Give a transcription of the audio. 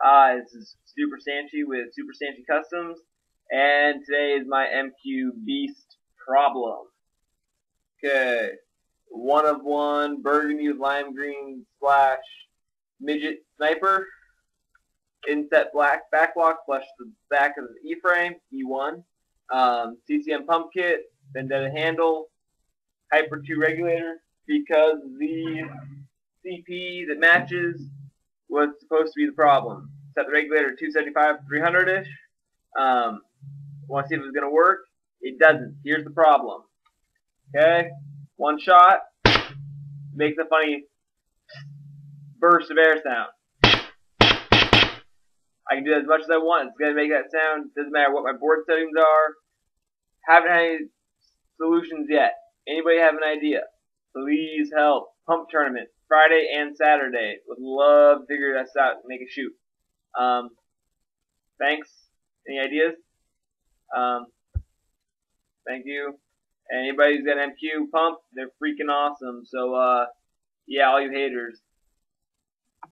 This is Super Stanchi with Super Stanchi Customs, and today is my MQ Beast problem. Okay, 1 of 1 burgundy with lime green slash midget sniper, inset black backlock, flush the back of the E-frame, E1, CCM pump kit, vendetta handle, Hyper 2 regulator, because the CP that matches was supposed to be the problem. Set the regulator at 275, 300-ish. Want to see if it's going to work? It doesn't. Here's the problem. Okay? One shot makes a funny burst of air sound. I can do that as much as I want. It's going to make that sound. Doesn't matter what my board settings are. Haven't had any solutions yet. Anybody have an idea? Please help. Pump tournament. Friday and Saturday. Would love to figure this out and make a shoot. Thanks. Any ideas? Thank you. Anybody who's got an MQ pump, they're freaking awesome. So, yeah, all you haters.